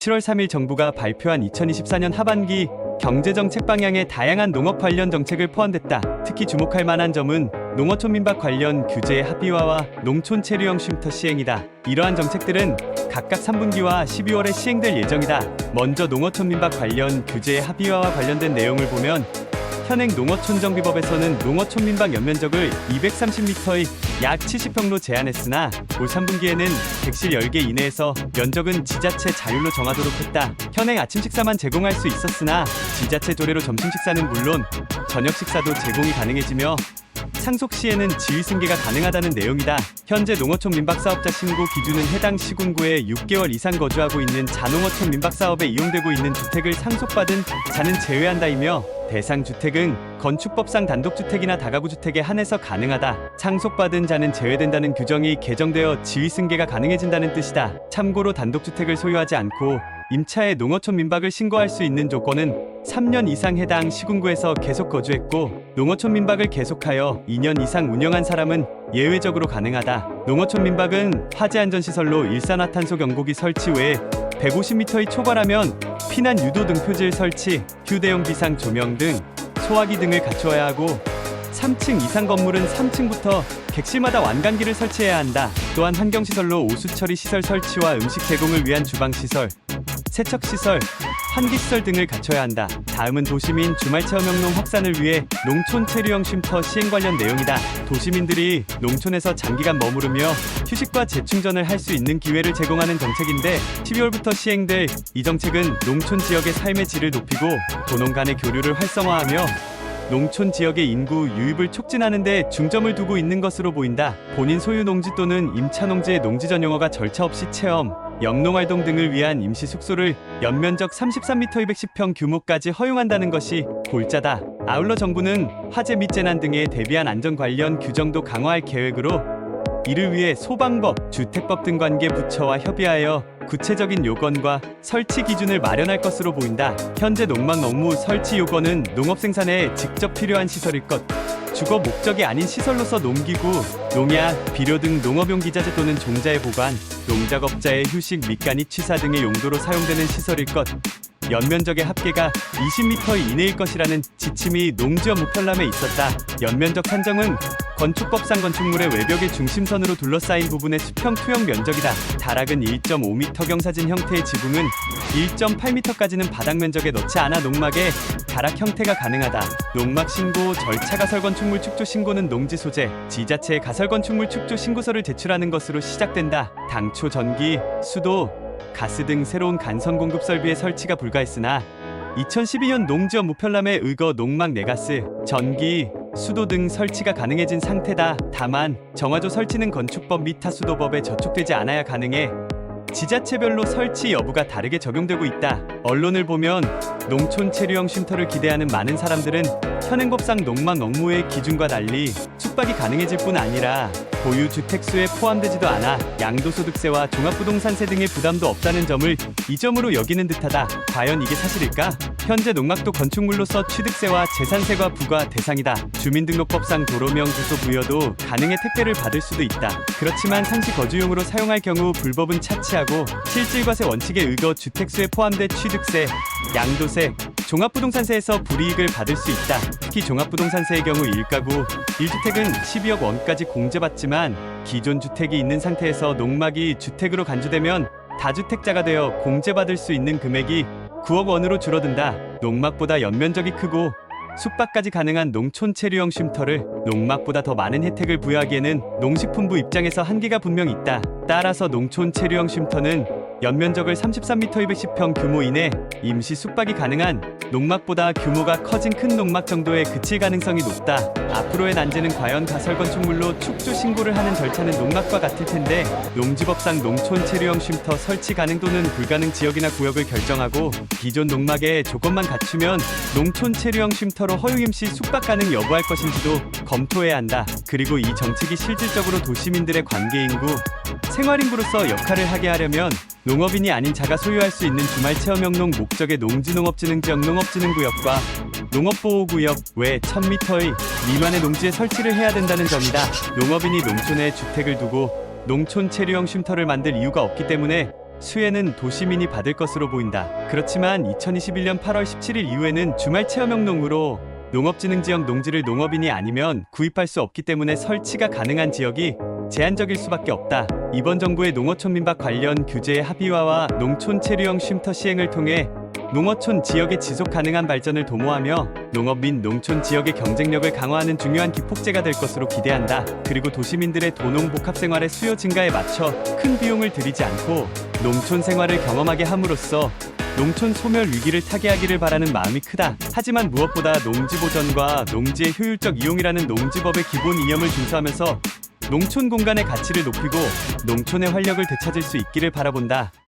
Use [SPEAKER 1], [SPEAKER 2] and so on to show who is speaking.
[SPEAKER 1] 7월 3일 정부가 발표한 2024년 하반기 경제정책 방향에 다양한 농업 관련 정책을 포함됐다. 특히 주목할 만한 점은 농어촌 민박 관련 규제의 합의화와 농촌 체류형 쉼터 시행이다. 이러한 정책들은 각각 3분기와 12월에 시행될 예정이다. 먼저 농어촌 민박 관련 규제의 합의화와 관련된 내용을 보면 현행 농어촌정비법에서는 농어촌 민박 연면적을 230m의 약 70평로 제한했으나 올 3분기에는 객실 10개 이내에서 면적은 지자체 자율로 정하도록 했다. 현행 아침 식사만 제공할 수 있었으나 지자체 조례로 점심 식사는 물론 저녁 식사도 제공이 가능해지며 상속 시에는 지위 승계가 가능하다는 내용이다. 현재 농어촌 민박사업자 신고 기준은 해당 시군구에 6개월 이상 거주하고 있는 자농어촌 민박사업에 이용되고 있는 주택을 상속받은 자는 제외한다이며 대상 주택은 건축법상 단독주택이나 다가구주택에 한해서 가능하다. 상속받은 자는 제외된다는 규정이 개정되어 지위 승계가 가능해진다는 뜻이다. 참고로 단독주택을 소유하지 않고 임차에 농어촌 민박을 신고할 수 있는 조건은 3년 이상 해당 시군구에서 계속 거주했고 농어촌 민박을 계속하여 2년 이상 운영한 사람은 예외적으로 가능하다. 농어촌 민박은 화재안전시설로 일산화탄소 경보기 설치 외에 150m의 초과라면 피난 유도 등 표질 설치, 휴대용 비상 조명 등 소화기 등을 갖추어야 하고 3층 이상 건물은 3층부터 객실마다 완강기를 설치해야 한다. 또한 환경시설로 오수처리 시설 설치와 음식 제공을 위한 주방시설, 세척시설, 환기시설 등을 갖춰야 한다. 다음은 도시민 주말체험형농 확산을 위해 농촌 체류형 쉼터 시행 관련 내용이다. 도시민들이 농촌에서 장기간 머무르며 휴식과 재충전을 할 수 있는 기회를 제공하는 정책인데 12월부터 시행될 이 정책은 농촌 지역의 삶의 질을 높이고 도농 간의 교류를 활성화하며 농촌 지역의 인구 유입을 촉진하는 데 중점을 두고 있는 것으로 보인다. 본인 소유 농지 또는 임차농지의 농지 전용허가 절차 없이 체험, 영농활동 등을 위한 임시 숙소를 연면적 33m 210평 규모까지 허용한다는 것이 골자다. 아울러 정부는 화재 및 재난 등에 대비한 안전 관련 규정도 강화할 계획으로 이를 위해 소방법, 주택법 등 관계 부처와 협의하여 구체적인 요건과 설치 기준을 마련할 것으로 보인다. 현재 농막 업무 설치 요건은 농업 생산에 직접 필요한 시설일 것, 주거 목적이 아닌 시설로서 농기구, 농약, 비료 등 농업용 기자재 또는 종자의 보관, 농작업자의 휴식, 밑간이 취사 등의 용도로 사용되는 시설일 것, 연면적의 합계가 20m 이내일 것이라는 지침이 농지업 무편람에 있었다. 연면적 산정은 건축법상 건축물의 외벽의 중심선으로 둘러싸인 부분의 수평 투영 면적이다. 다락은 1.5m 경사진 형태의 지붕은 1.8m까지는 바닥 면적에 넣지 않아 농막의 다락 형태가 가능하다. 농막 신고 절차 가설건축물 축조 신고는 농지 소재, 지자체의 가설건축물 축조 신고서를 제출하는 것으로 시작된다. 당초 전기, 수도, 가스 등 새로운 간선 공급 설비의 설치가 불가했으나 2012년 농지업 무편람에 의거 농막 내가스, 전기, 수도 등 설치가 가능해진 상태다. 다만 정화조 설치는 건축법 및 타수도법에 저촉되지 않아야 가능해 지자체별로 설치 여부가 다르게 적용되고 있다. 언론을 보면 농촌 체류형 쉼터를 기대하는 많은 사람들은 현행법상 농막 업무의 기준과 달리 숙박이 가능해질 뿐 아니라 보유 주택수에 포함되지도 않아 양도소득세와 종합부동산세 등의 부담도 없다는 점을 이점으로 여기는 듯하다. 과연 이게 사실일까? 현재 농막도 건축물로서 취득세와 재산세가 부과 대상이다. 주민등록법상 도로명 주소 부여도 가능해 택배를 받을 수도 있다. 그렇지만 상시 거주용으로 사용할 경우 불법은 차치하고 실질과세 원칙에 의거 주택수에 포함된 취득세, 양도세, 종합부동산세에서 불이익을 받을 수 있다. 특히 종합부동산세의 경우 1가구 1주택은 12억 원까지 공제받지만 기존 주택이 있는 상태에서 농막이 주택으로 간주되면 다주택자가 되어 공제받을 수 있는 금액이 9억 원으로 줄어든다. 농막보다 연면적이 크고 숙박까지 가능한 농촌 체류형 쉼터를 농막보다 더 많은 혜택을 부여하기에는 농식품부 입장에서 한계가 분명 있다. 따라서 농촌 체류형 쉼터는 연면적을 33m 210평 규모 이내 임시 숙박이 가능한 농막보다 규모가 커진 큰 농막 정도에 그칠 가능성이 높다. 앞으로의 난제는 과연 가설건축물로 축조 신고를 하는 절차는 농막과 같을 텐데 농지법상 농촌 체류형 쉼터 설치 가능 또는 불가능 지역이나 구역을 결정하고 기존 농막의 조건만 갖추면 농촌 체류형 쉼터로 허용 임시 숙박 가능 여부할 것인지도 검토해야 한다. 그리고 이 정책이 실질적으로 도시민들의 관계인구, 생활인구로서 역할을 하게 하려면 농업인이 아닌 자가 소유할 수 있는 주말체험형농 목적의 농지농업진흥지역 농업진흥구역과 농업보호구역 외 1000m 미만의 농지에 설치를 해야 된다는 점이다. 농업인이 농촌에 주택을 두고 농촌 체류형 쉼터를 만들 이유가 없기 때문에 수혜는 도시민이 받을 것으로 보인다. 그렇지만 2021년 8월 17일 이후에는 주말 체험형 농으로 농업진흥지역 농지를 농업인이 아니면 구입할 수 없기 때문에 설치가 가능한 지역이 제한적일 수밖에 없다. 이번 정부의 농어촌 민박 관련 규제의 합의화와 농촌 체류형 쉼터 시행을 통해 농어촌 지역의 지속 가능한 발전을 도모하며 농업 및 농촌 지역의 경쟁력을 강화하는 중요한 기폭제가 될 것으로 기대한다. 그리고 도시민들의 도농 복합 생활의 수요 증가에 맞춰 큰 비용을 들이지 않고 농촌 생활을 경험하게 함으로써 농촌 소멸 위기를 타개하기를 바라는 마음이 크다. 하지만 무엇보다 농지 보전과 농지의 효율적 이용이라는 농지법의 기본 이념을 준수하면서 농촌 공간의 가치를 높이고 농촌의 활력을 되찾을 수 있기를 바라본다.